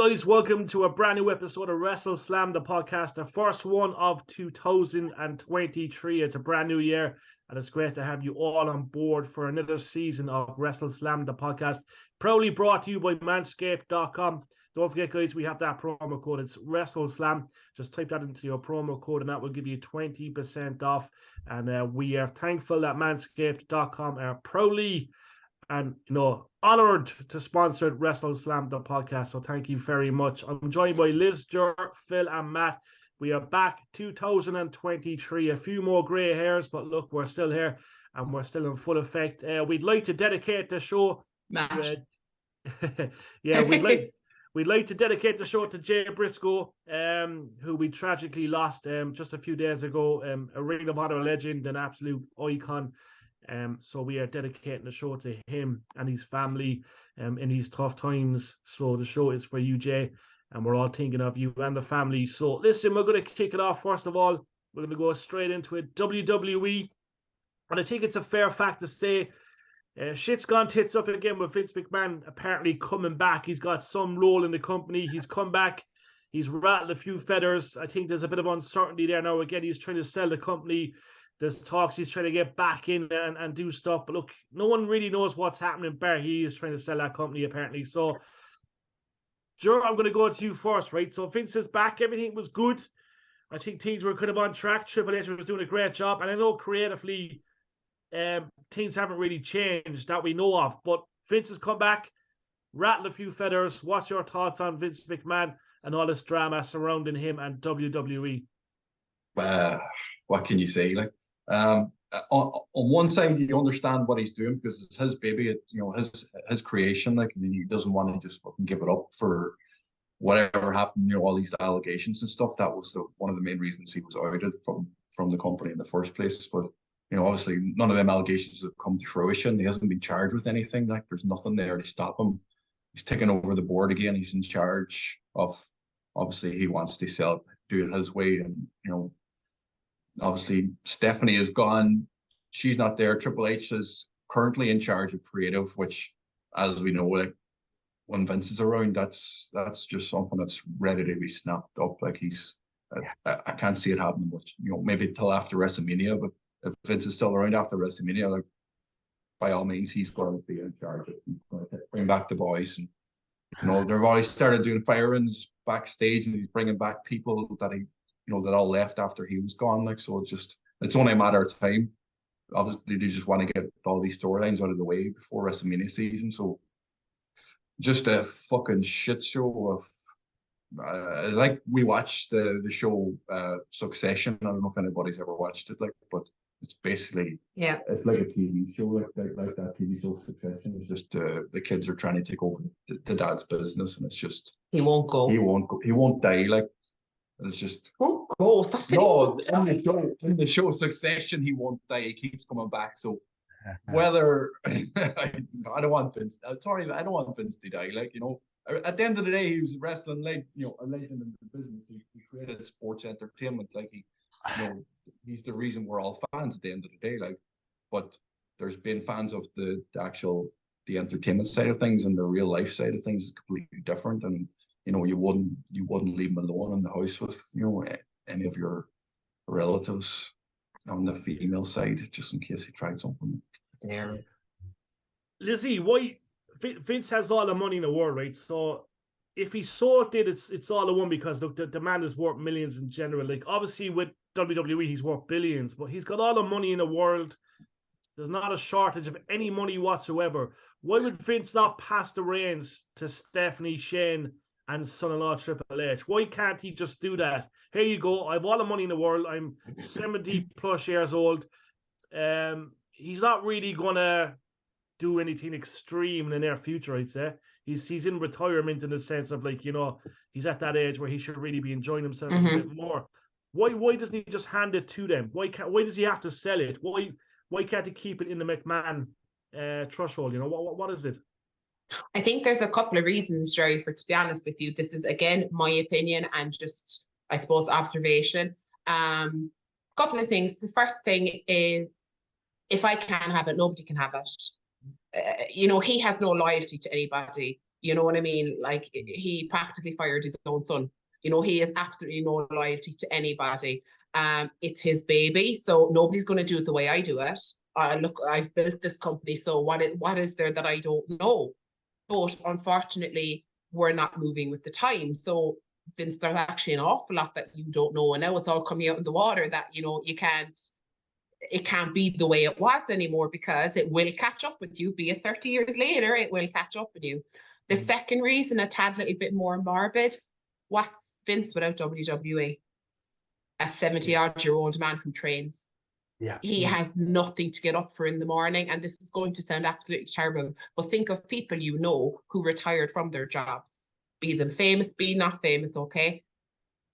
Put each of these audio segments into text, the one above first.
guys, welcome to a brand new episode of WrestleSlam the podcast, the first one of 2023. It's a brand new year, and it's great to have you all on board for another season of WrestleSlam the podcast, proudly brought to you by Manscaped.com. Don't forget, guys, we have that promo code. It's WrestleSlam. Just type that into your promo code, and that will give you 20% off. And we are thankful that Manscaped.com are proudly and honored to sponsor WrestleSlam the podcast. So thank you very much. I'm joined by Liz, Jer, Phil, and Matt. We are back 2023. A few more grey hairs, but look, we're still here and we're still in full effect. We'd like to dedicate the show. We'd like to dedicate the show to Jay Briscoe, who we tragically lost just a few days ago. A Ring of Honor legend, an absolute icon. So we are dedicating the show to him and his family in these tough times. So the show is for you, Jay, and we're all thinking of you and the family. So listen, we're going to kick it off. First of all, we're going to go straight into it. WWE, and I think it's a fair fact to say shit's gone tits up again with Vince McMahon apparently coming back. He's got some role in the company. He's come back. He's rattled a few feathers. I think there's a bit of uncertainty there now. Again, he's trying to sell the company. There's talks he's trying to get back in and do stuff. But look, no one really knows what's happening. Bar he is trying to sell that company, apparently. So, Joe, I'm going to go to you first, right? So Vince is back. Everything was good. I think things were kind of on track. Triple H was doing a great job. And I know creatively things haven't really changed that we know of. But Vince has come back, rattled a few feathers. What's your thoughts on Vince McMahon and all this drama surrounding him and WWE? What can you say? On one side, you understand what he's doing because it's his baby, his creation. And he doesn't want to just fucking give it up for whatever happened. All these allegations and stuff. That was one of the main reasons he was outed from the company in the first place. But obviously, none of them allegations have come to fruition. He hasn't been charged with anything. There's nothing there to stop him. He's taken over the board again. He's in charge of. Obviously, he wants to do it his way, and obviously, Stephanie is gone. She's not there. Triple H is currently in charge of creative, which, as we know, when Vince is around, that's just something that's ready to be snapped up. I can't see it happening much. Maybe till after WrestleMania. But if Vince is still around after WrestleMania, by all means, he's going to be in charge. He's going to bring back the boys, and they've already started doing firings backstage, and he's bringing back people that that all left after he was gone. So it's only a matter of time. Obviously, they just want to get all these storylines out of the way before WrestleMania season. So just a fucking shit show of we watched the show Succession. I don't know if anybody's ever watched it, but it's basically it's like a TV show, like that TV show Succession. It's just the kids are trying to take over the dad's business, and it's just he won't go. He won't die. It's just in the show Succession, he won't die. He keeps coming back. So whether I don't want Vince. Sorry, I don't want Vince to die. At the end of the day, he was a wrestling a legend in the business. He created sports entertainment. He's the reason we're all fans at the end of the day. But there's been fans of the entertainment side of things, and the real life side of things is completely different. And you wouldn't leave him alone in the house with any of your relatives on the female side, just in case he tried something. Yeah. Lizzie, why Vince has all the money in the world, right? So if he so did, it's all the one because look, the man is worth millions in general. Obviously with WWE, he's worth billions, but he's got all the money in the world. There's not a shortage of any money whatsoever. Why would Vince not pass the reins to Stephanie, Shane, and son-in-law Triple H? Why can't he just do that? Here you go. I have all the money in the world. I'm 70 plus years old. He's not really gonna do anything extreme in the near future, I'd say. He's in retirement in the sense of he's at that age where he should really be enjoying himself a bit more. Why doesn't he just hand it to them? Why does he have to sell it? Why can't he keep it in the McMahon threshold? What is it? I think there's a couple of reasons, Jerry, to be honest with you. This is, again, my opinion and just, I suppose, observation. Couple of things. The first thing is, if I can have it, nobody can have it. He has no loyalty to anybody. You know what I mean? Like, he practically fired his own son. You know, he has absolutely no loyalty to anybody. It's his baby, so nobody's going to do it the way I do it. Look, I've built this company, so what is there that I don't know? But unfortunately, we're not moving with the time. So, Vince, there's actually an awful lot that you don't know, and now it's all coming out in the water that, you know, it can't be the way it was anymore, because it will catch up with you. Be it 30 years later, it will catch up with you. The second reason, a tad little bit more morbid, what's Vince without WWE? A 70-odd-year-old man who trains. Yeah. He has nothing to get up for in the morning, and this is going to sound absolutely terrible, but think of people you know who retired from their jobs, be them famous, be not famous, okay?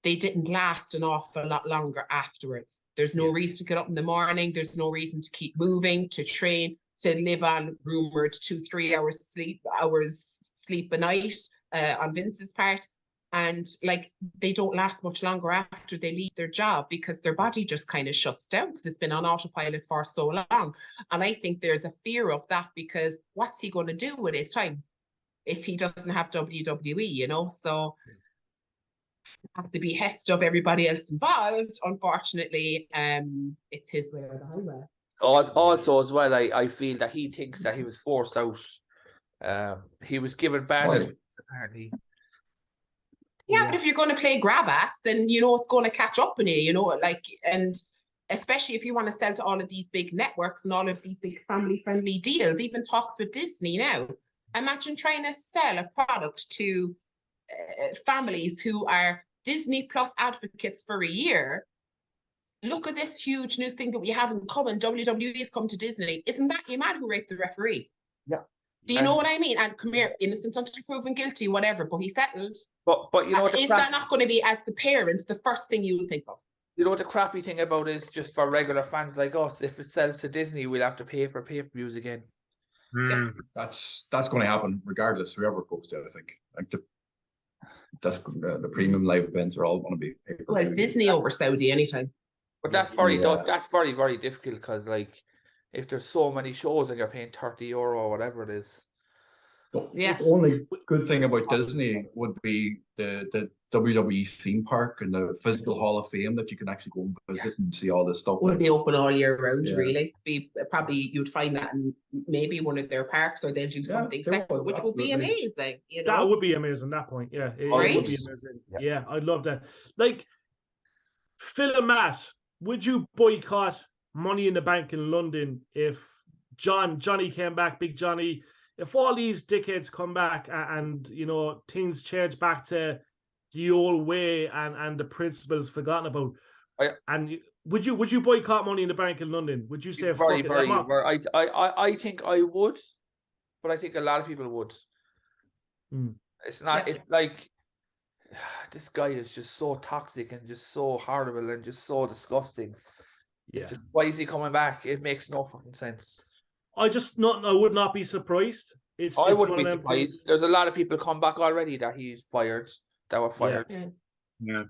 They didn't last an awful lot longer afterwards. There's no reason to get up in the morning. There's no reason to keep moving, to train, to live on rumored 2-3 hours sleep a night on Vince's part. And like, they don't last much longer after they leave their job, because their body just kind of shuts down because it's been on autopilot for so long. And I think there's a fear of that, because what's he going to do with his time if he doesn't have WWE, you know? So at the behest of everybody else involved, unfortunately, it's his way or the highway. Also, as well, I feel that he thinks that he was forced out. He was given bad advice, apparently. Yeah, but if you're going to play grab ass, then you know it's going to catch up on you, you know, like, and especially if you want to sell to all of these big networks and all of these big family-friendly deals, even talks with Disney now. Imagine trying to sell a product to families who are Disney Plus advocates for a year. Look at this huge new thing that we have in common. WWE has come to Disney. Isn't that your man who raped the referee? Yeah. Do you know what I mean? And come here, innocent until proven guilty, whatever, but he settled. But you know what? Is that not going to be, as the parents, the first thing you will think of? You know what the crappy thing about is, just for regular fans like us, if it sells to Disney, we'll have to pay for pay-per-views again. That's going to happen regardless, whoever goes there, I think. Like the premium live events are all going to be pay-per-view. Well, Disney over Saudi anytime. But that's very very difficult, because like, if there's so many shows and you're paying €30 or whatever it is. Yes. The only good thing about Disney would be the WWE theme park and the physical Hall of Fame that you can actually go and visit and see all this stuff. Would be open all year round, really. Probably you'd find that in maybe one of their parks, or they'll do something separate, which would be amazing. You know? That would be amazing, that point. Yeah, it would be amazing. Yeah, I'd love that. Like, Phil and Matt, would you boycott Money in the Bank in London if Johnny came back, Big Johnny? If all these dickheads come back and you know, things change back to the old way and the principles forgotten about, would you boycott Money in the Bank in London? Would you say I think I would, but I think a lot of people would. It's not. It's like, this guy is just so toxic and just so horrible and just so disgusting. Yeah. Just, why is he coming back? It makes no fucking sense. I would not be surprised. I wouldn't be surprised. There's a lot of people come back already that were fired. Yeah.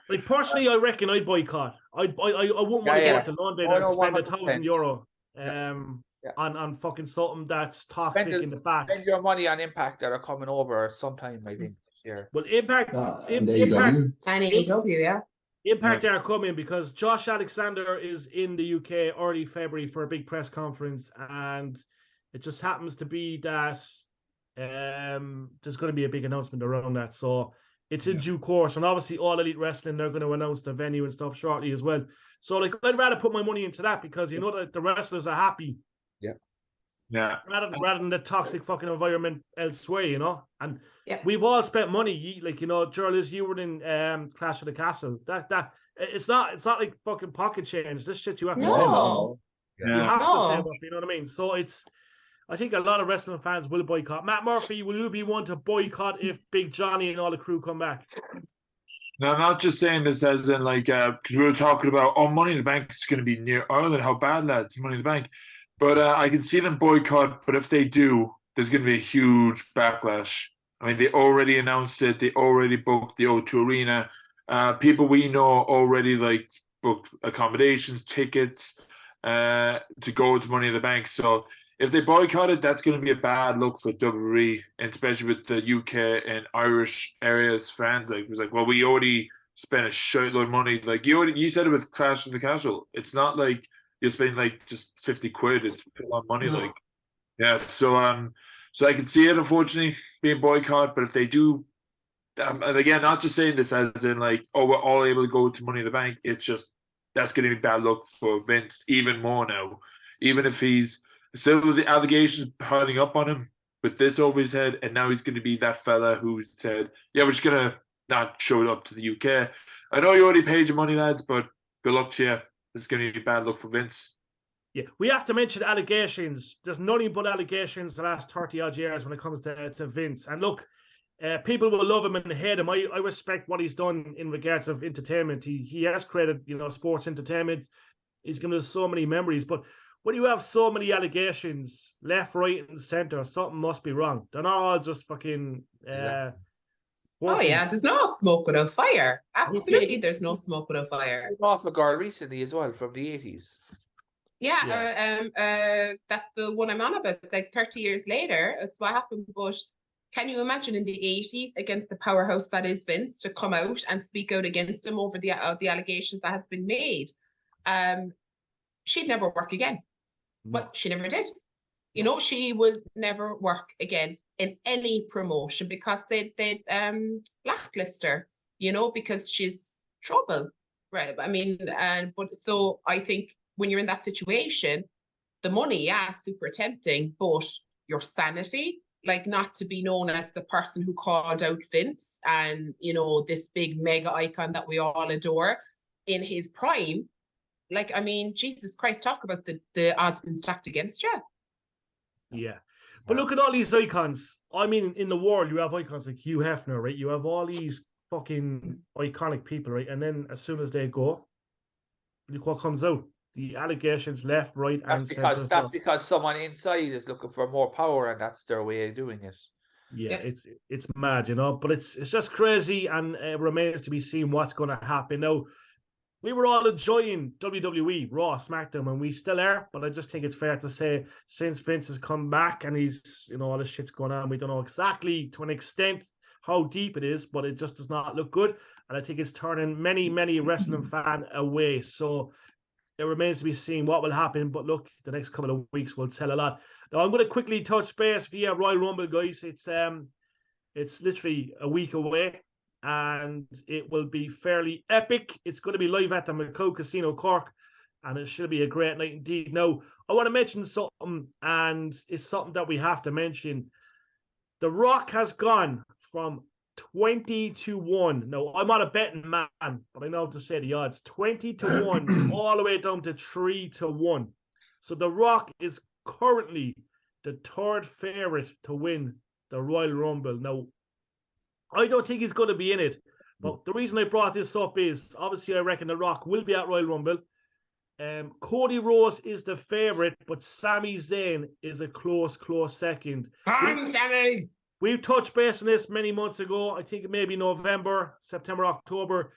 Like, personally, I reckon I'd boycott. I wouldn't want to go to London and spend €1,000 on fucking something that's toxic in the back. Spend your money on Impact that are coming over sometime, I think, this year. Well, Impact and AEW, yeah. Impact are coming because Josh Alexander is in the UK early February for a big press conference, and it just happens to be that there's going to be a big announcement around that. So it's in due course, and obviously All Elite Wrestling, they're going to announce the venue and stuff shortly as well. So like, I'd rather put my money into that, because you know that the wrestlers are happy. Yeah. Rather than the toxic fucking environment elsewhere, you know. And we've all spent money. Like, you know, Gerald, you were in Clash of the Castle. That it's not like fucking pocket change. This shit you have to save up. You have to save up. You know what I mean? So I think a lot of wrestling fans will boycott. Matt Murphy, will you be one to boycott if Big Johnny and all the crew come back? No, I'm not just saying this as in like, because we were talking about, Money in the Bank is going to be near Ireland. How bad, lads? Money in the Bank. But I can see them boycott, but if they do, there's going to be a huge backlash. I mean, they already announced it. They already booked the O2 Arena. People we know already, like, booked accommodations, tickets. to go to Money in the Bank. So if they boycott it, that's going to be a bad look for WWE, and especially with the UK and Irish areas fans. Like, it was like, well, we already spent a shitload of money. Like, you said it with Clash of the Castle. It's not like you're spending like just 50 quid. It's a lot of money. No. Like, yeah. So I can see it, unfortunately, being boycotted. But if they do, and again, not just saying this as in like, oh, we're all able to go to Money in the Bank. It's just, that's going to be bad luck for Vince even more now. Even if he's still with the allegations piling up on him with this over his head, and now he's going to be that fella who said, yeah, we're just going to not show it up to the UK. I know you already paid your money, lads, but good luck to you. It's going to be bad luck for Vince. Yeah, we have to mention allegations. There's nothing but allegations the last 30-odd years when it comes to Vince. And look, people will love him and hate him. I respect what he's done in regards of entertainment. He has created, sports entertainment. He's given us so many memories. But when you have so many allegations, left, right, and centre, something must be wrong. They're not all just fucking... Oh yeah, there's no smoke without fire. Absolutely, there's no smoke without fire. Off a girl recently as well from the 80s. Yeah. That's the one I'm on about. It's like 30 years later, it's what happened. But can you imagine in the 80s, against the powerhouse that is Vince, to come out and speak out against him over the allegations that has been made? She'd never work again. But she never did. She would never work again in any promotion because they'd blacklist her, because she's trouble. Right. I mean, but so I think when you're in that situation, the money, yeah, super tempting, but your sanity, like not to be known as the person who called out Vince and, this big mega icon that we all adore in his prime. Like, I mean, Jesus Christ, talk about the odds being stacked against you. Yeah. But look at all these icons. I mean, in the world, you have icons like Hugh Hefner, right? You have all these fucking iconic people, right? And then as soon as they go, look what comes out. The allegations left, right, and centre. That's because someone inside is looking for more power, and that's their way of doing it. Yeah, it's mad, but it's just crazy, and it remains to be seen what's going to happen. Now, we were all enjoying WWE, Raw, SmackDown, and we still are, but I just think it's fair to say since Vince has come back and he's, all this shit's going on, we don't know exactly to an extent how deep it is, but it just does not look good. And I think it's turning many, many wrestling fans away. So it remains to be seen what will happen. But look, the next couple of weeks will tell a lot. Now, I'm going to quickly touch base via Royal Rumble, guys. It's literally a week away, and it will be fairly epic. It's going to be live at the Macau Casino, Cork, and it should be a great night indeed. Now, I want to mention something, and it's something that we have to mention. The Rock has gone from 20-1. Now, I'm not a betting man, but I know how to say the odds. 20-1 all the way down to 3-1. So The Rock is currently the third favorite to win the Royal Rumble. Now, I don't think he's going to be in it. But the reason I brought this up is, obviously, I reckon The Rock will be at Royal Rumble. Cody Rhodes is the favorite, but Sami Zayn is a close second. Sammy! We've touched base on this many months ago. I think maybe November, September, October.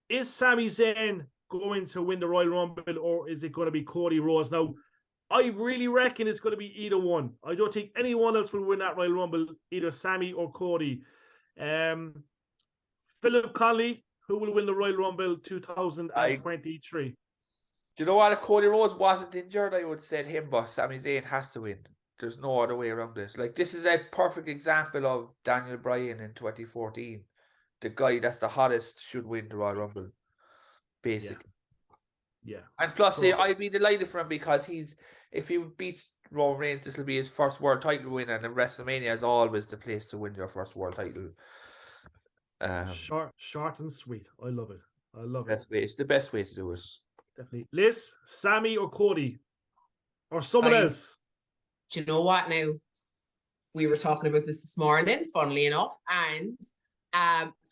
Is Sami Zayn going to win the Royal Rumble, or is it going to be Cody Rhodes? Now, I really reckon it's going to be either one. I don't think anyone else will win that Royal Rumble, either Sami or Cody. Philip Conley, who will win the Royal Rumble 2023? Do you know what? If Cody Rhodes wasn't injured, I would say him, but Sami Zayn has to win. There's no other way around this. Like, this is a perfect example of Daniel Bryan in 2014. The guy that's the hottest should win the Royal Rumble, basically. Yeah. And plus, I'd be delighted for him because if he beats Roman Reigns, this will be his first world title win, and WrestleMania is always the place to win your first world title. Short and sweet. I love it. I love it. It's the best way to do it. Definitely. Liz, Sami, or Cody? Or someone else? Do you know what now? We were talking about this morning, funnily enough. And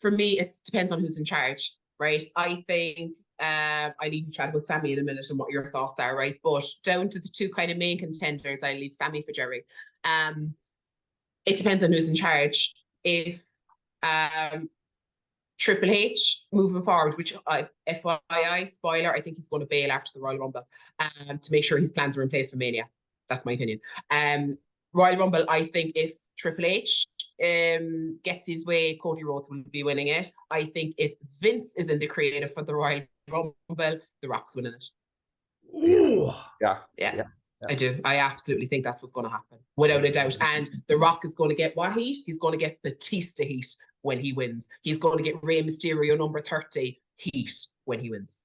for me, it depends on who's in charge, right? I think I'll even chat about Sami in a minute and what your thoughts are, right? But down to the two kind of main contenders, I leave Sami for Jerry. It depends on who's in charge. If Triple H moving forward, which FYI, spoiler, I think he's going to bail after the Royal Rumble to make sure his plans are in place for Mania. That's my opinion. Royal Rumble, I think if Triple H gets his way, Cody Rhodes will be winning it. I think if Vince is in the creative for the Royal Rumble, The Rock's winning it. Ooh. Yeah. I do. I absolutely think that's what's going to happen, without a doubt. And The Rock is going to get what heat? He's going to get Batista heat when he wins. He's going to get Rey Mysterio number 30 heat when he wins.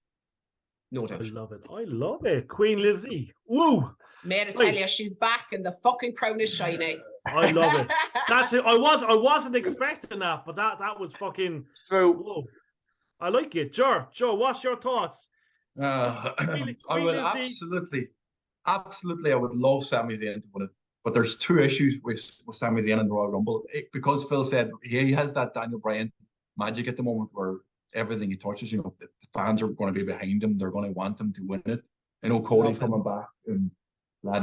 No doubt. I love it. Queen Lizzie. Woo! May I tell you, she's back and the fucking crown is shining. I love it. That's it. I wasn't expecting that, but that was fucking true. Whoa. I like it. Joe, what's your thoughts? I would absolutely, I would love Sami Zayn to win it. But there's two issues with Sami Zayn and the Royal Rumble. Because Phil said he has that Daniel Bryan magic at the moment where everything he touches, the fans are going to be behind him. They're going to want him to win it. Cody coming back and blah.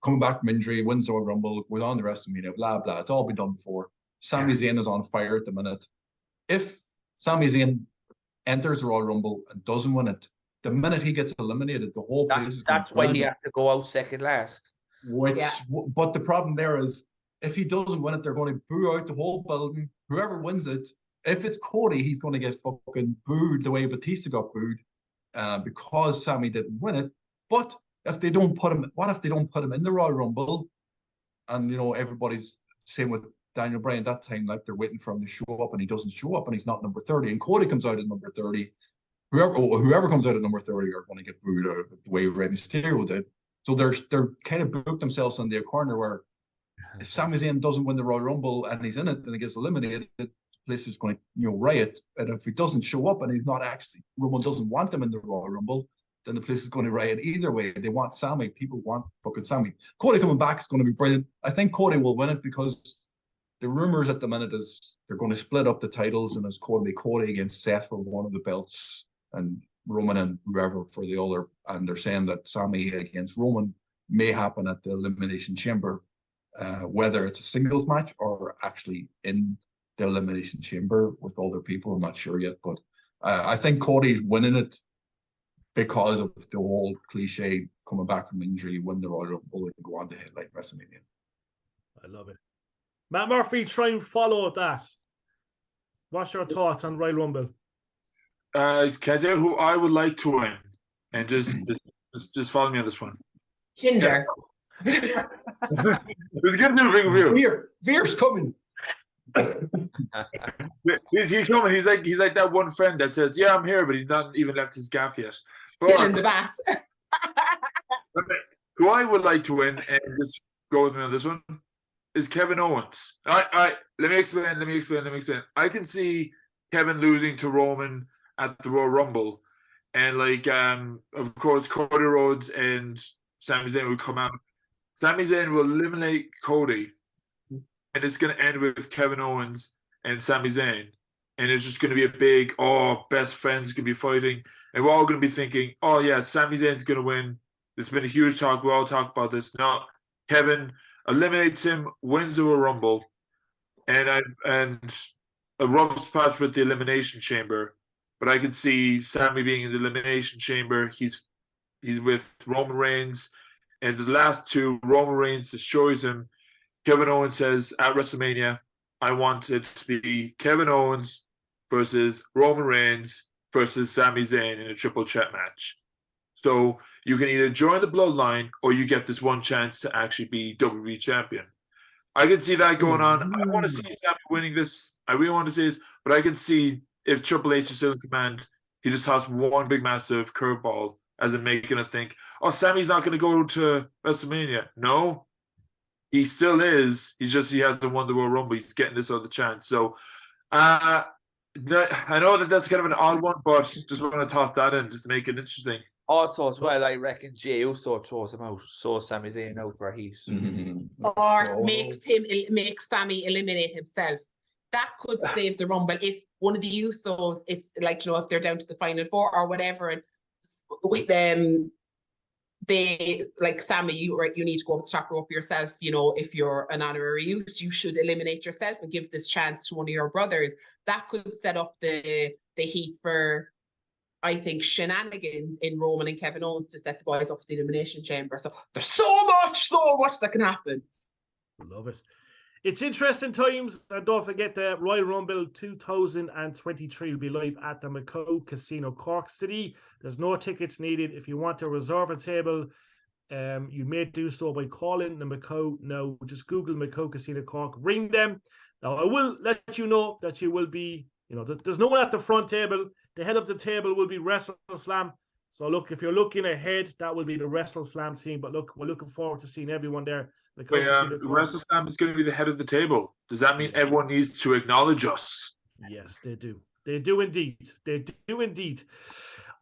Coming back from injury, wins the Royal Rumble, goes on the rest of the media, blah, blah. It's all been done before. Sami Zayn is on fire at the minute. If Sami Zayn enters the Royal Rumble and doesn't win it, the minute he gets eliminated, the whole place is that's why he has to go out second last. But the problem there is, if he doesn't win it, they're going to boo out the whole building. Whoever wins it, if it's Cody, he's going to get fucking booed the way Batista got booed because Sami didn't win it. But if they don't put him, what if they don't put him in the Royal Rumble? And everybody's same with Daniel Bryan that time, like they're waiting for him to show up, and he doesn't show up, and he's not number 30, and Cody comes out as number 30. Whoever comes out at number 30 are going to get booed out the way Rey Mysterio did. So they're kind of booked themselves in the corner where if Sami Zayn doesn't win the Royal Rumble and he's in it and he gets eliminated, the place is going to riot. And if he doesn't show up and he's not actually, Roman doesn't want him in the Royal Rumble, then the place is going to riot either way. They want Sami. People want fucking Sami. Cody coming back is going to be brilliant. I think Cody will win it because the rumors at the minute is they're going to split up the titles and it's going to be Cody against Seth for one of the belts and Roman and whoever for the other. And they're saying that Sami against Roman may happen at the Elimination Chamber, whether it's a singles match or actually in the Elimination Chamber with other people. I'm not sure yet, but I think Cody's winning it because of the whole cliche coming back from injury, win the Royal Rumble and go on to headline WrestleMania. I love it. Matt Murphy, try and follow that. What's your thoughts on Royal Rumble? Can I tell you who I would like to win? And just follow me on this one. Ginger. Let's get into a big review. Veer's coming. He's coming. He's like that one friend that says, "Yeah, I'm here," but he's not even left his gaff yet. Still in the bath. Who I would like to win, and just go with me on this one, is Kevin Owens. All right. Let me explain. I can see Kevin losing to Roman at the Royal Rumble, and of course, Cody Rhodes and Sami Zayn will come out. Sami Zayn will eliminate Cody, and it's going to end with Kevin Owens and Sami Zayn, and it's just going to be a big, best friends going to be fighting, and we're all going to be thinking, oh yeah, Sami Zayn's going to win. There's been a huge talk. We all talk about this. No, Kevin eliminates him, wins the Royal Rumble, and a rough patch with the Elimination Chamber. But I could see Sami being in the Elimination Chamber. He's with Roman Reigns, and the last two, Roman Reigns destroys him. Kevin Owens says at WrestleMania, I want it to be Kevin Owens versus Roman Reigns versus Sami Zayn in a triple threat match. So you can either join the bloodline or you get this one chance to actually be WWE champion. I can see that going on. I want to see Sami winning this. I really want to see this, but I can see if Triple H is still in command, he just has one big massive curveball as in making us think, oh, Sami's not going to go to WrestleMania. No, he still is. He hasn't won the Royal Rumble. He's getting this other chance. So I know that's kind of an odd one, but just want to toss that in just to make it interesting. Also, as well, I reckon Jey Uso throws him out, so Sami Zayn out for heat. Or makes Sami eliminate himself. That could save the Rumble if one of the Usos, it's if they're down to the final four or whatever, and with they, like Sammy, you need to go up the top rope yourself. You know, if you're an honorary youth, you should eliminate yourself and give this chance to one of your brothers. That could set up the heat for, I think, shenanigans in Roman and Kevin Owens to set the boys up for the Elimination Chamber. So there's so much that can happen. Love it. It's interesting times, and don't forget the Royal Rumble 2023 will be live at the McCow Casino, Cork City. There's no tickets needed. If you want to reserve a table, you may do so by calling the McCow now. Just Google McCow Casino Cork, ring them. Now, I will let you know that you will be, there's no one at the front table. The head of the table will be WrestleSlam. So look, if you're looking ahead, that will be the WrestleSlam team. But look, we're looking forward to seeing everyone there. WrestleSlam is going to be the head of the table. Does that mean everyone needs to acknowledge us? Yes, they do. They do indeed. They do indeed.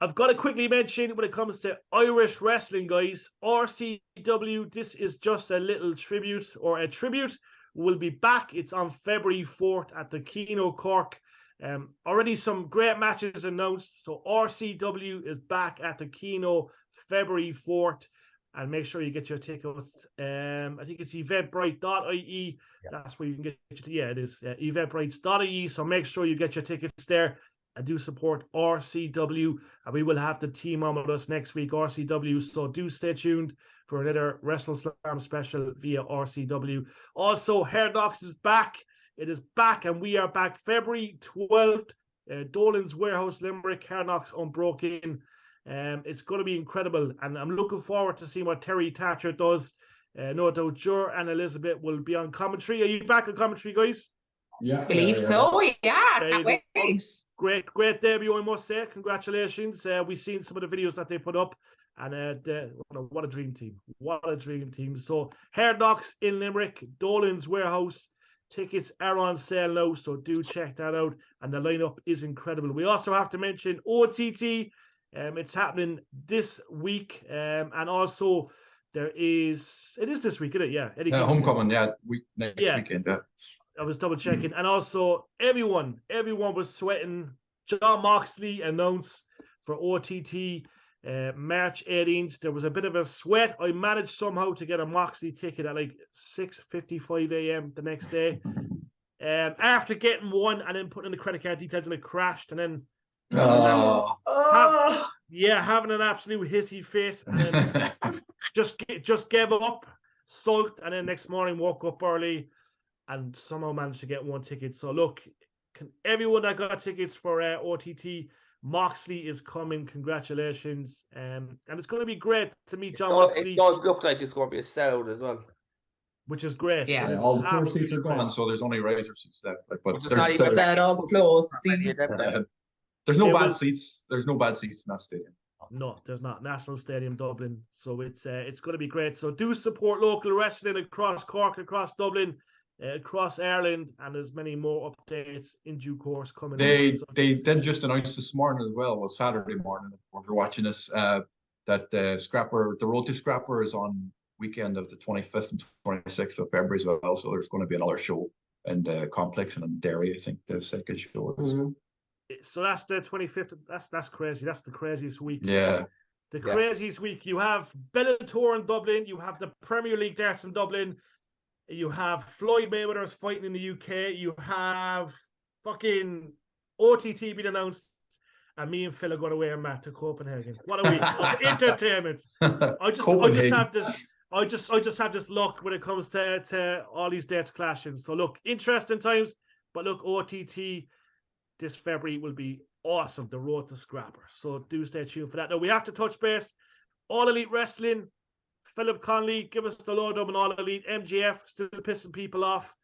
I've got to quickly mention when it comes to Irish wrestling, guys, RCW, this is just a little tribute, will be back. It's on February 4th at the Kino Cork. Already some great matches announced. So RCW is back at the Kino February 4th. And make sure you get your tickets. I think it's eventbrite.ie. That's where you can get it is eventbrite.ie. So make sure you get your tickets there and do support RCW. And we will have the team on with us next week, RCW. So do stay tuned for another WrestleSlam special via RCW. Also, Hair Knocks is back. It is back, and we are back February 12th. Dolan's Warehouse, Limerick, Hair Knocks Unbroken. It's going to be incredible, and I'm looking forward to seeing what Terry Thatcher does. No doubt Jur and Elizabeth will be on commentary. Are you back on commentary, guys? Yeah, I believe so. Yeah, can't wait. Great debut, I must say. Congratulations. We've seen some of the videos that they put up, and what a dream team. What a dream team. So, Hair Knocks in Limerick, Dolan's Warehouse. Tickets are on sale now, so do check that out. And the lineup is incredible. We also have to mention OTT. It's happening this week, and also it is this week, isn't it? Yeah, homecoming, next weekend. Yeah, I was double checking, and also everyone was sweating. John Moxley announced for OTT March 18th. There was a bit of a sweat. I managed somehow to get a Moxley ticket at like 6:55 a.m. the next day. After getting one and then putting in the credit card details, and it crashed, and then. Having an absolute hissy fit, and then just gave up, sulked, and then next morning woke up early and somehow managed to get one ticket. So look, everyone that got tickets for OTT, Moxley is coming. Congratulations, and it's going to be great to meet John Moxley. It does look like it's going to be a sellout as well, which is great. Yeah, all the floor seats are gone, so there's only riser seats left. But that all closed. There's no bad seats. There's no bad seats in that stadium. No, there's not. National Stadium, Dublin. So it's going to be great. So do support local wrestling across Cork, across Dublin, across Ireland, and there's many more updates in due course coming. They then just announced this morning as well, Saturday morning, if you're watching this, that the Road to Scrapper is on weekend of the 25th and 26th of February as well. So there's going to be another show in the complex and in Derry. I think the second show is. Mm-hmm. So that's the 25th. That's crazy. That's the craziest week. Yeah. The craziest week. You have Bellator in Dublin. You have the Premier League darts in Dublin. You have Floyd Mayweather's fighting in the UK. You have fucking OTT being announced. And me and Phil are going away and Matt to Copenhagen. What a week of entertainment. I just have this luck when it comes to all these dates clashing. So look, interesting times. But look, OTT this February will be awesome. The Road to Scrapper. So do stay tuned for that. Now we have to touch base. All Elite Wrestling. Philip Conley, give us the lowdown on All Elite. MJF still pissing people off.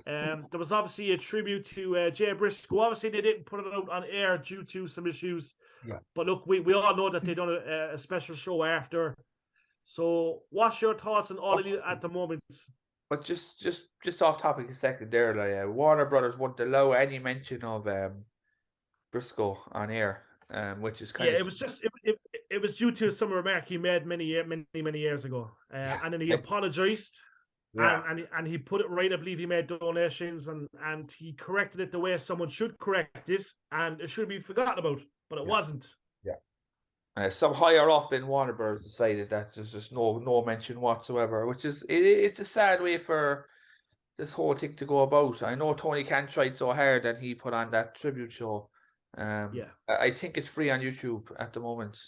There was obviously a tribute to Jay Briscoe. Obviously, they didn't put it out on air due to some issues. Yeah. But look, we all know that they done a special show after. So, what's your thoughts on All Elite at the moment? But just off topic a second there, like Warner Brothers wouldn't allow any mention of Briscoe on air, which is kind of. Yeah, it was due to some remark he made many years ago, and then he apologized. Yeah. And he put it right. I believe he made donations and he corrected it the way someone should correct it, and it should be forgotten about, but it wasn't. Yeah. Some higher up in Warner Bros. Decided that there's just no mention whatsoever, which is it's a sad way for this whole thing to go about. I know Tony Khan tried so hard and he put on that tribute show. I think it's free on YouTube at the moment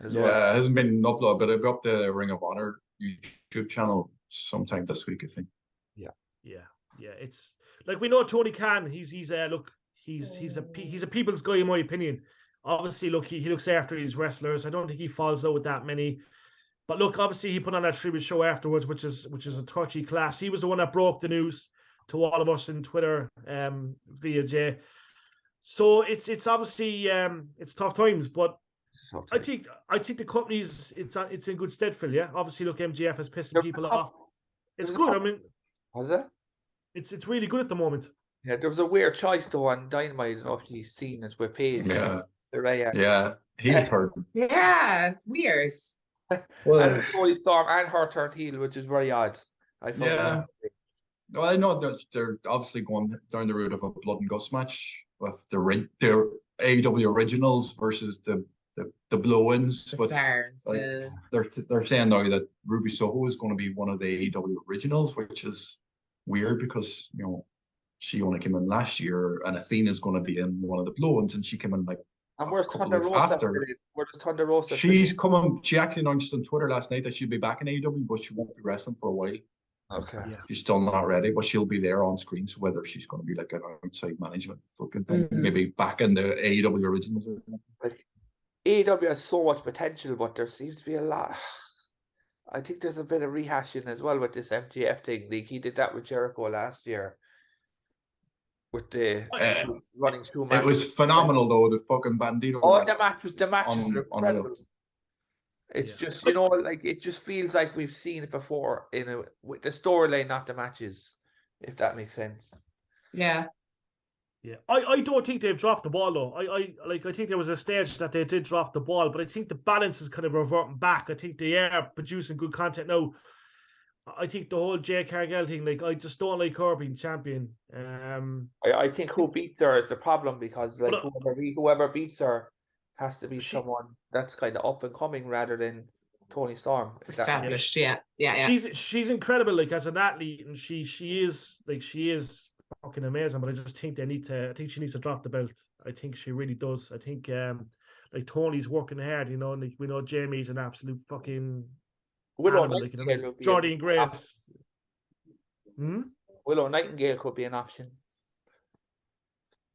as well. Yeah, it hasn't been uploaded, but it'll be up the Ring of Honor YouTube channel sometime this week, I think. Yeah. It's like, we know Tony Khan. He's a people's guy, in my opinion. Obviously, look, he looks after his wrestlers. I don't think he falls out with that many. But look, obviously, he put on that tribute show afterwards, which is a touchy class. He was the one that broke the news to all of us in Twitter via Jay. So it's obviously it's tough times, but I think the company's it's in good stead, Phil. Yeah, obviously, look, MJF is pissing people off. It's good. I mean, was it? It's really good at the moment. Yeah, there was a weird choice though on Dynamite. I don't know if you've seen it with Paige. Yeah, he's hurt. Yeah, it's weird. And Toni Storm and her turned heel, which is very odd. I thought. Yeah. Well, I know that they're obviously going down the route of a blood and guts match with their AEW originals versus the blow-ins. But they're saying now that Ruby Soho is going to be one of the AEW originals, which is weird because, you know, she only came in last year, and Athena is going to be in one of the blow-ins, and she came in like. And where's Thunder Rosa? Where's Thunder Rosa? She's coming. She actually announced on Twitter last night that she'll be back in AEW, but she won't be wrestling for a while. Okay. Yeah. She's still not ready, but she'll be there on screen. So whether she's going to be like an outside management fucking thing, maybe back in the AEW originals. Like, AEW has so much potential, but there seems to be a lot. I think there's a bit of rehashing as well with this MJF thing. Like, he did that with Jericho last year. With the running through matches. It was phenomenal though, the fucking Bandito. The matches were incredible. It's just, you know, like, it just feels like we've seen it before with the storyline, not the matches, if that makes sense. Yeah. I don't think they've dropped the ball though. I think there was a stage that they did drop the ball, but I think the balance is kind of reverting back. I think they are producing good content now. I think the whole Jade Cargill thing, like, I just don't like her being champion. I think who beats her is the problem, because like whoever beats her has to be someone that's kind of up and coming rather than Toni Storm. Established, yeah. She's incredible, like, as an athlete, and she is fucking amazing. But I just think she needs to drop the belt. I think she really does. I think like, Tony's working hard, you know, and like, we know Jamie's an absolute fucking. Willow Jordan Grace. Willow Nightingale could be an option.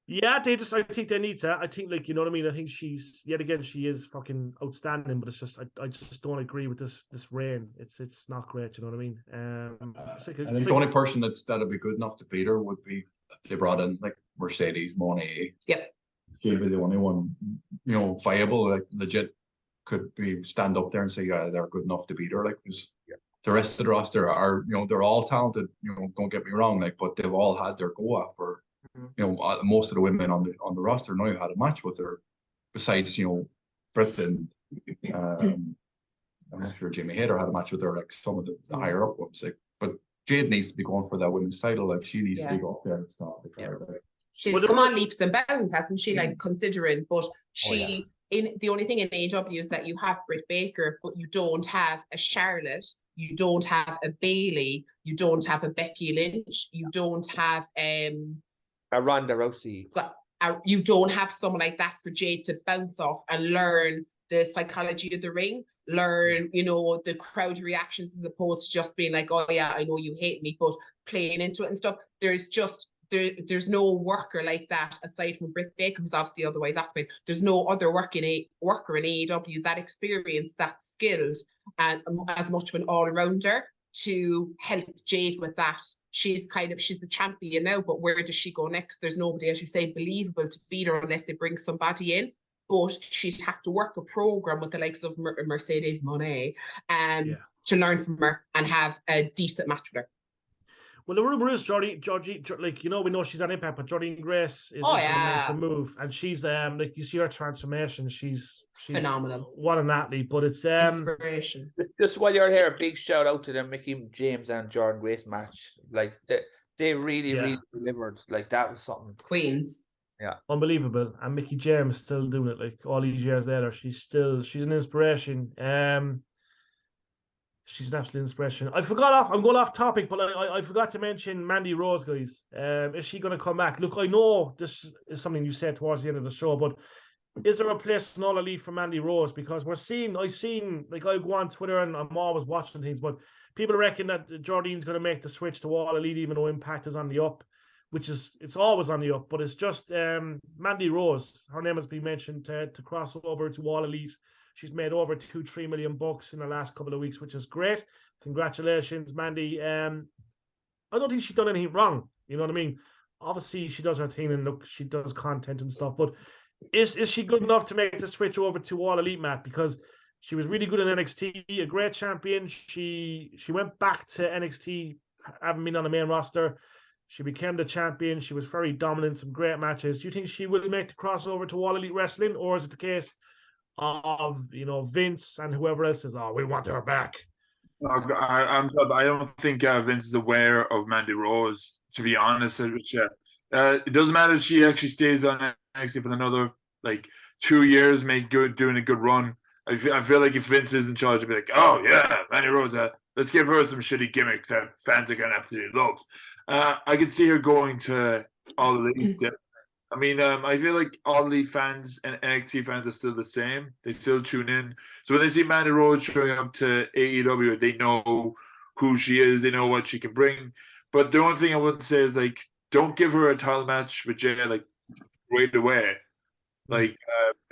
Yeah, I think they need to. I think, like, you know what I mean? I think she is fucking outstanding, but it's just, I just don't agree with this reign. It's not great, you know what I mean? I think the only person that'd be good enough to beat her would be if they brought in like Mercedes Moné. Yep. She'd be the only one, you know, viable, like legit. Could be stand up there and say, yeah, they're good enough to beat her. Like, because the rest of the roster are, you know, they're all talented. You know, don't get me wrong, like, but they've all had their go at for, you know, most of the women on the roster now had a match with her. Besides, you know, Britt and I'm not sure Jamie Hayter had a match with her. Like, some of the higher up ones, like, but Jade needs to be going for that women's title. Like, she needs to be up there and stuff. Like, she's come on leaps and bounds, hasn't she? Like, considering, but she. The only thing in AEW is that you have Britt Baker, but you don't have a Charlotte, you don't have a Bayley, you don't have a Becky Lynch, you don't have a Ronda Rousey. You don't have someone like that for Jade to bounce off and learn the psychology of the ring, learn, you know, the crowd reactions, as opposed to just being like, oh yeah, I know you hate me, but playing into it and stuff. There's no worker like that aside from Britt Baker, who's obviously otherwise occupied. There's no other worker in AEW that experienced, that skilled, and as much of an all-rounder to help Jade with that. She's the champion now, but where does she go next? There's nobody, as you say, believable to beat her unless they bring somebody in. But she'd have to work a program with the likes of Mercedes Moné to learn from her and have a decent match with her. Well, the rumor is Georgie, like, you know, we know she's on Impact, but Jordan Grace is the move, and she's like, you see her transformation. She's phenomenal. What an athlete! But it's inspiration. Just while you're here, a big shout out to the Mickey James and Jordan Grace match. Like, they really delivered. Like, that was something. Queens. Yeah. Unbelievable. And Mickey James still doing it, like all these years later. She's an inspiration. She's an absolute inspiration. I'm going off topic, but I forgot to mention Mandy Rose, guys. Is she going to come back? Look, I know this is something you said towards the end of the show, but is there a place in All Elite for Mandy Rose? Because I've seen, like, I go on Twitter and I'm always watching things, but people reckon that Jordine's going to make the switch to All Elite, even though Impact is on the up, it's always on the up, but it's just Mandy Rose. Her name has been mentioned to cross over to All Elite. She's made over $2-3 million in the last couple of weeks, which is great. Congratulations, Mandy. I don't think she's done anything wrong. You know what I mean? Obviously, she does her thing and look, she does content and stuff, but is she good enough to make the switch over to All Elite, Matt? Because she was really good in NXT, a great champion. She went back to NXT, having been on the main roster. She became the champion. She was very dominant, some great matches. Do you think she will make the crossover to All Elite Wrestling, or is it the case of, you know, Vince and whoever else says, "Oh, we want her back"? I don't think Vince is aware of Mandy Rose, to be honest with you. It doesn't matter if she actually stays on NXT for another like 2 years, doing a good run. I feel like if Vince is in charge, it'd be like, oh yeah, Mandy Rose, let's give her some shitty gimmicks that fans are gonna absolutely love. I could see her going to All Elite. I mean, I feel like All Elite fans and NXT fans are still the same. They still tune in. So when they see Mandy Rose showing up to AEW, they know who she is. They know what she can bring. But the only thing I wouldn't say is, like, don't give her a title match with Jay, like, right away. Like,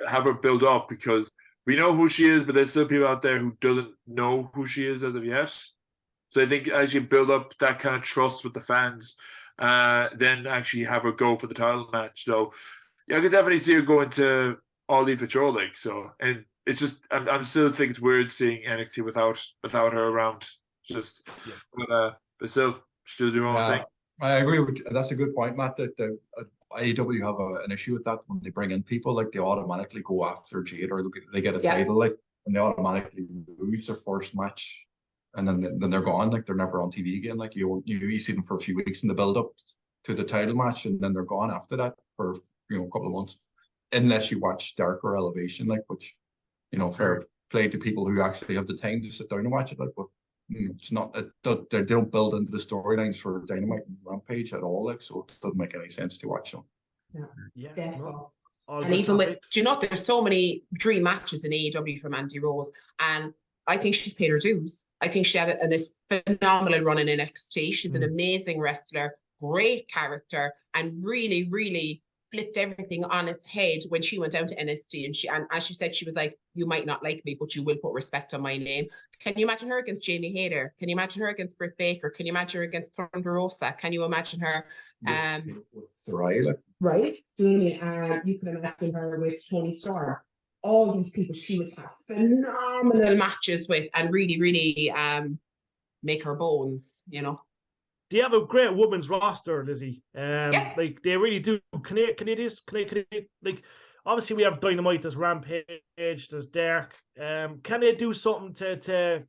have her build up, because we know who she is, but there's still people out there who doesn't know who she is as of yet. So I think as you build up that kind of trust with the fans, then actually have her go for the title match. So yeah, I could definitely see her going to All Elite for Joe, like, so. And it's just, I'm still think it's weird seeing NXT without her around. Just, but still do her own thing. I agree with you. That's a good point, Matt. That the AEW have an issue with that when they bring in people, like they automatically go after Jade, or they get a title, like, and they automatically lose their first match. And then they're gone, like they're never on TV again. Like you see them for a few weeks in the build up to the title match, and then they're gone after that for a couple of months, unless you watch Dark or Elevation, like, which, fair play to people who actually have the time to sit down and watch it, like, but it's not, they don't build into the storylines for Dynamite and Rampage at all, like, so it doesn't make any sense to watch them. Yeah, definitely. And even with, there's so many dream matches in AEW for Mandy Rose, and I think she's paid her dues. I think she had a phenomenal run in NXT. She's an amazing wrestler, great character, and really, really flipped everything on its head when she went down to NXT. And as she said, she was like, "You might not like me, but you will put respect on my name." Can you imagine her against Jamie Hayter? Can you imagine her against Britt Baker? Can you imagine her against Thunder Rosa? Can you imagine her? Right? Do you know what I mean? You can imagine her with Toni Storm. All these people she would have phenomenal matches with, and really, really make her bones, They have a great women's roster, Lizzie. Like, they really do. Can they, like, obviously we have Dynamite, there's Rampage, there's Dark. Can they do something to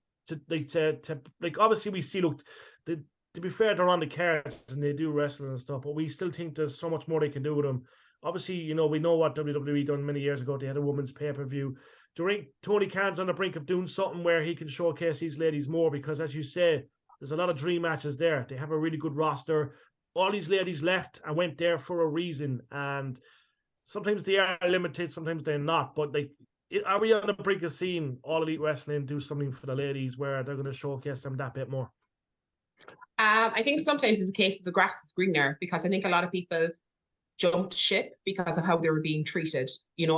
obviously we see, look, to be fair, they're on the cards and they do wrestling and stuff, but we still think there's so much more they can do with them. Obviously, we know what WWE done many years ago. They had a women's pay-per-view. Tony Khan's on the brink of doing something where he can showcase these ladies more, because, as you say, there's a lot of dream matches there. They have a really good roster. All these ladies left and went there for a reason, and sometimes they are limited, sometimes they're not. But, like, are we on the brink of seeing All Elite Wrestling do something for the ladies where they're going to showcase them that bit more? I think sometimes it's a case of the grass is greener, because I think a lot of people jumped ship because of how they were being treated,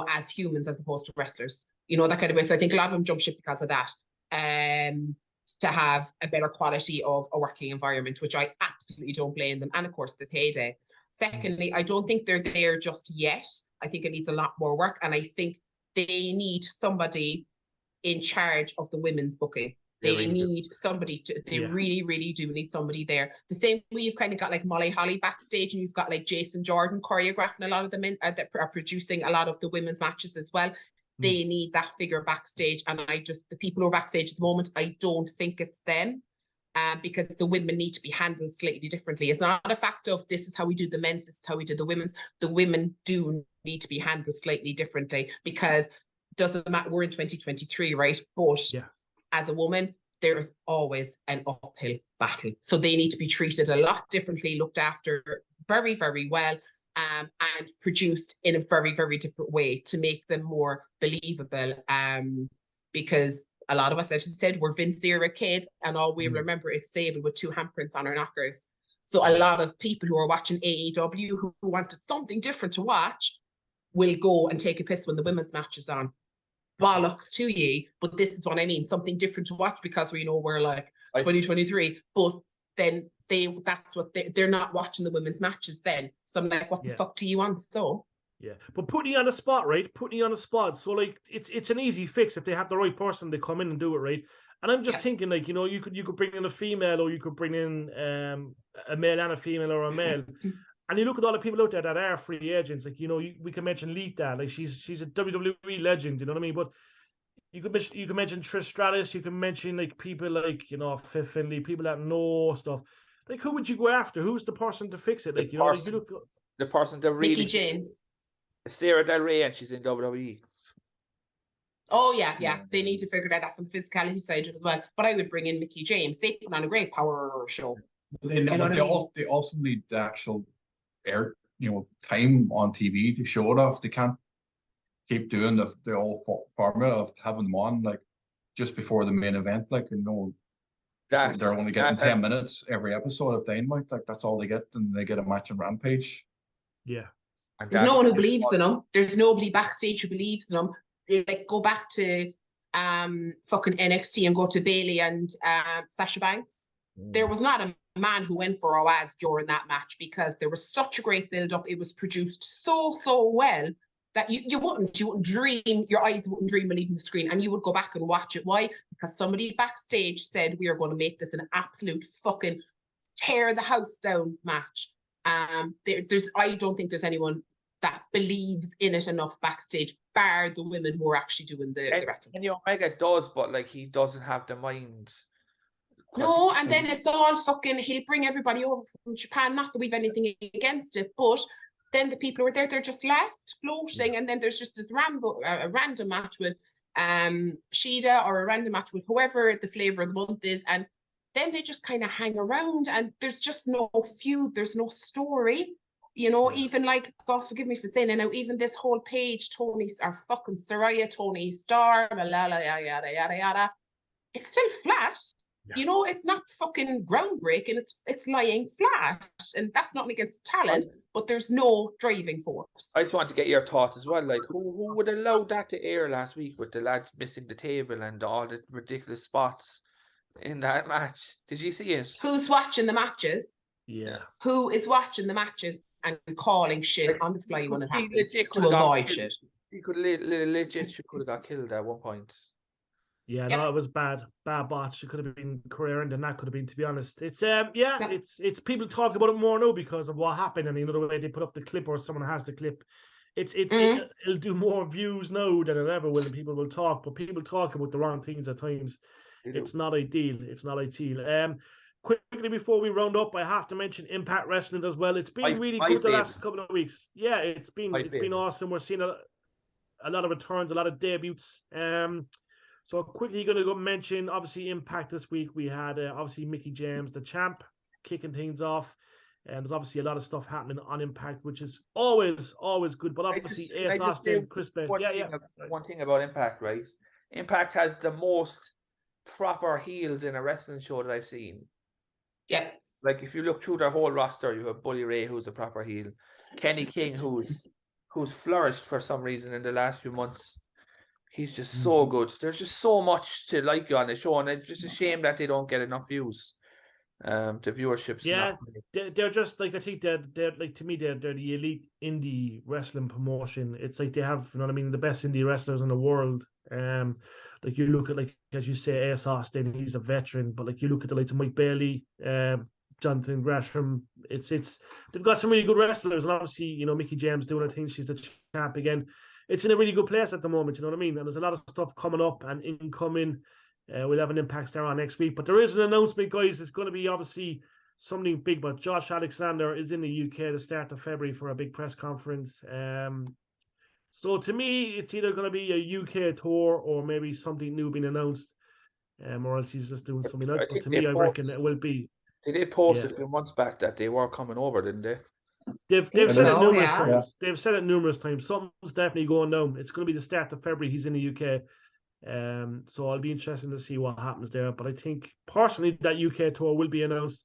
as humans as opposed to wrestlers, that kind of way. So I think a lot of them jumped ship because of that, to have a better quality of a working environment, which I absolutely don't blame them. And of course, the payday. Secondly, I don't think they're there just yet. I think it needs a lot more work. And I think they need somebody in charge of the women's booking. They need somebody they really, really do need somebody there. The same way you've kind of got like Molly Holly backstage, and you've got like Jason Jordan choreographing a lot of them that are producing a lot of the women's matches as well. They need that figure backstage. And the people who are backstage at the moment, I don't think it's them. because the women need to be handled slightly differently. It's not a fact of this is how we do the men's, this is how we do the women's. The women do need to be handled slightly differently, because it doesn't matter, we're in 2023, right? But as a woman, there is always an uphill battle. So they need to be treated a lot differently, looked after very, very well, and produced in a very, very different way to make them more believable. Because a lot of us, as I said, we're Vince era kids, and all we remember is Sable with 2 handprints on her knockers. So a lot of people who are watching AEW who wanted something different to watch will go and take a piss when the women's match is on. Bollocks to ye, but this is what I mean, something different to watch, because we know we're like 2023, but then they're not watching the women's matches then. So I'm like, what the fuck do you want? So but putting you on the spot, right? Putting you on the spot. So like it's an easy fix if they have the right person to come in and do it, right? And I'm just thinking, like, you could bring in a female, or you could bring in a male and a female, or a male. And you look at all the people out there that are free agents, like, we can mention Lita, like she's a WWE legend, you know what I mean? But you could mention Trish Stratus, you can mention like people like, Fifth Finlay, people that know stuff. Like, who would you go after? Who's the person to fix it? Like, like you look, the person that really Mickie James. Sarah Del Rey, and she's in WWE. Oh yeah. They need to figure that out from the physicality side as well. But I would bring in Mickie James. They put on a great power show. They also need the actual air, time on TV to show it off. They can't keep doing the old formula of having them on like just before the main event, like, they're only getting 10 minutes every episode of Dynamite, like that's all they get, and they get a match on Rampage. There's no one who believes in them. There's nobody backstage who believes in them. Like, go back to fucking NXT and go to Bayley and Sasha Banks. There was not a man who went for Oaz during that match, because there was such a great build-up. It was produced so well that you wouldn't dream, your eyes wouldn't dream of leaving the screen, and you would go back and watch it. Why? Because somebody backstage said, we are going to make this an absolute fucking tear the house down match. I don't think there's anyone that believes in it enough backstage, bar the women who are actually doing the wrestling. And Omega does, but like, he doesn't have the mind. No, and then it's all fucking, he'll bring everybody over from Japan, not that we've anything against it, but then the people who are there, they're just left floating, and then there's just this random match with Shida, or a random match with whoever the flavor of the month is, and then they just kind of hang around, and there's just no feud, there's no story. Even like, God forgive me for saying it now, even this whole page, Tony Storm, yada yada, it's still flat. It's not fucking groundbreaking. It's lying flat, and that's not against talent, but there's no driving force. I just want to get your thoughts as well. Like, who would allow that to air last week with the lads missing the table and all the ridiculous spots in that match? Did you see it? Who's watching the matches? Yeah. Who is watching the matches and calling shit on the fly when it happens to avoid shit? He could legit have got killed at one point. Yeah, no, it was bad botch. It could have been career ending. That could have been, to be honest. It's it's people talk about it more now because of what happened, and the way they put up the clip, or someone has the clip. It'll do more views now than it ever will, and people will talk. But people talk about the wrong things at times. It's not ideal. It's not ideal. Quickly before we round up, I have to mention Impact Wrestling as well. It's been really good the last couple of weeks. Yeah, it's been awesome. We're seeing a lot of returns, a lot of debuts. So quickly going to go mention, obviously, Impact this week. We had, obviously, Mickie James, the champ, kicking things off. And there's obviously a lot of stuff happening on Impact, which is always good. But obviously, AS Austin, Chris Bennett. One thing about Impact, right? Impact has the most proper heels in a wrestling show that I've seen. Yeah. Like, if you look through their whole roster, you have Bully Ray, who's a proper heel. Kenny King, who's flourished for some reason in the last few months. He's just so good. There's just so much to like on the show, and it's just a shame that they don't get enough views. The viewership's they're just like, I think they're like, to me, they're the elite indie wrestling promotion. It's like they have, the best indie wrestlers in the world. Like, you look at, like, as you say, AS Austin, he's a veteran, but like, you look at the likes of Mike Bailey, Jonathan Gresham, it's they've got some really good wrestlers, and obviously, Mickie James doing her thing, she's the champ again. It's in a really good place at the moment, you know what I mean? And there's a lot of stuff coming up and incoming. We'll have an Impact Star on next week. But there is an announcement, guys. It's going to be obviously something big. But Josh Alexander is in the UK to start of February for a big press conference. So to me, it's either going to be a UK tour or maybe something new being announced, or else he's just doing something else. But to me, I reckon it will be. They did post a few months back that they were coming over, didn't they? They've said it numerous times. They've said it numerous times. Something's definitely going down. It's going to be the start of February. He's in the UK. So I'll be interested to see what happens there. But I think personally that UK tour will be announced,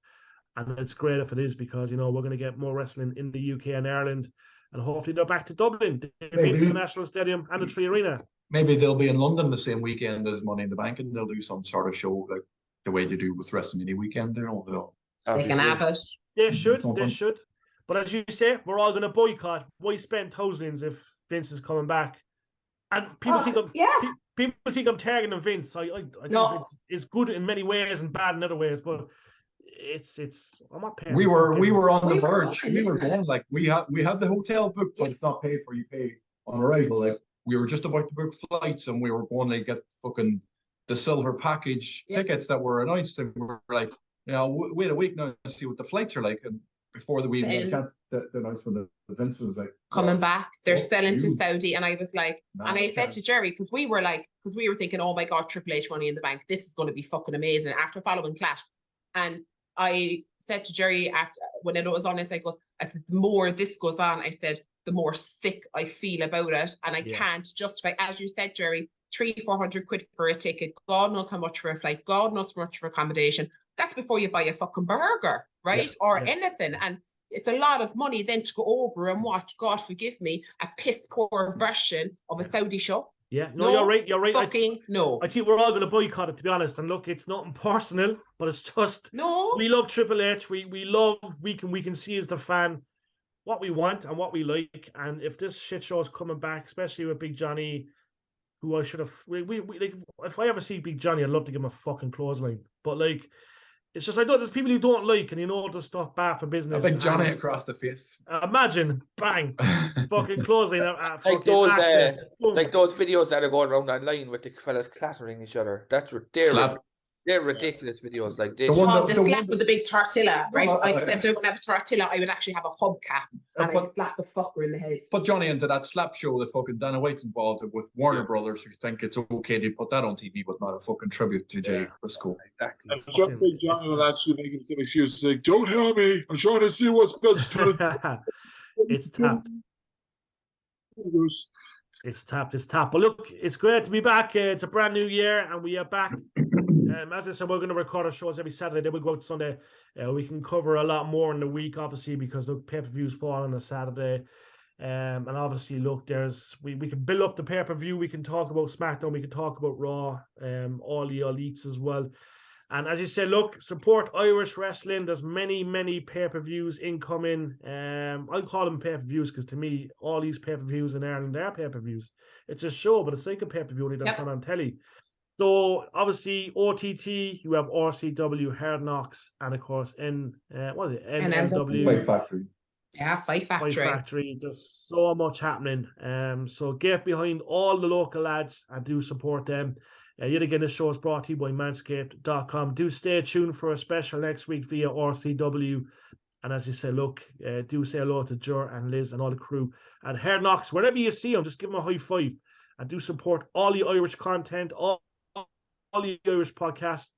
and it's great if it is, because we're going to get more wrestling in the UK and Ireland, and hopefully they're back to Dublin, the National Stadium and the Tree Arena. Maybe they'll be in London the same weekend as Money in the Bank, and they'll do some sort of show like the way they do with WrestleMania weekend. They can have it. They should. But as you say, we're all going to boycott. Why spend thousands if Vince is coming back? And people think I'm tagging Vince. I think it's good in many ways and bad in other ways, but it's I'm not paying. We were on the verge. We were going like we have the hotel booked, but it's not paid for. You pay on arrival. Like we were just about to book flights, and we were going to get fucking the silver package tickets that were announced, and we were like, wait a week now to see what the flights are like, and before we even had a chance, the announcement that Vince was like coming back, they're selling to Saudi, and I was like, and I said to Jerry, because we were thinking, oh my god, Triple H Money in the Bank, this is going to be fucking amazing after following Clash, and I said to Jerry after when it was on, I said, the more this goes on, I said, the more sick I feel about it, and I can't justify, as you said, Jerry, 300-400 quid for a ticket, God knows how much for a flight, God knows how much for accommodation. That's before you buy a fucking burger, right? Anything. And it's a lot of money then to go over and watch, God forgive me, a piss poor version of a Saudi show. Yeah, no, you're right. Fucking no. I think we're all going to boycott it, to be honest. And look, it's nothing personal, but it's just we love Triple H. We love we can see as the fan what we want and what we like. And if this shit show is coming back, especially with Big Johnny, who I should have like, if I ever see Big Johnny, I'd love to give him a fucking clothesline. But like, it's just, I know there's people you don't like, and there's stuff bad for business. A big Johnny across the face. Imagine, bang, fucking closing. Like those videos that are going around online with the fellas clattering each other. They're ridiculous videos. Like this. The slap with the big tortilla, right? Except I wouldn't have a tortilla, I would actually have a hubcap, and I'd slap the fucker in the head. Put Johnny into that slap show that fucking Dana White's involved with Warner Brothers, who think it's okay to put that on TV, but not a fucking tribute to Jay Briscoe. Exactly. And just Big Johnny will actually make some excuses like, "Don't hear me. I'm trying to see what's best for the." It's tapped. It's tapped. But look, it's great to be back. It's a brand new year, and we are back. As I said, we're going to record our shows every Saturday. Then we go out Sunday. We can cover a lot more in the week, obviously, because the pay-per-views fall on a Saturday. And obviously, look, we can build up the pay-per-view. We can talk about SmackDown. We can talk about Raw. All the elites as well. And as you said, look, support Irish wrestling. There's many pay-per-views incoming. I call them pay-per-views because to me, all these pay-per-views in Ireland are pay-per-views. It's a show, but it's like a pay-per-view only that's on telly. So obviously OTT, you have RCW, Hard Knocks, and of course NLW. Fight Factory. Yeah, Fight Factory. There's so much happening. So get behind all the local lads and do support them. Yet again, this show is brought to you by Manscaped.com. Do stay tuned for a special next week via RCW. And as you say, look, do say hello to Jer and Liz and all the crew at Hard Knocks. Wherever you see them, just give them a high five. And do support all the Irish content, all the Irish podcasts,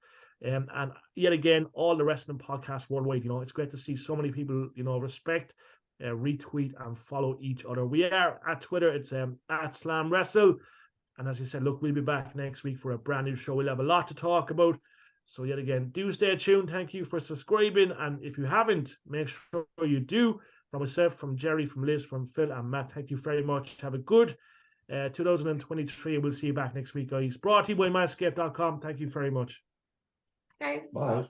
and yet again, all the wrestling podcasts worldwide. It's great to see so many people, respect, retweet, and follow each other. We are at Twitter, it's at Slam Wrestle. And as you said, look, we'll be back next week for a brand new show. We'll have a lot to talk about. So yet again, do stay tuned. Thank you for subscribing. And if you haven't, make sure you do. From myself, from Jerry, from Liz, from Phil, and Matt, thank you very much. Have a good 2023, and we'll see you back next week, guys. Brought to you by Manscaped.com. Thank you very much. Thanks. Bye.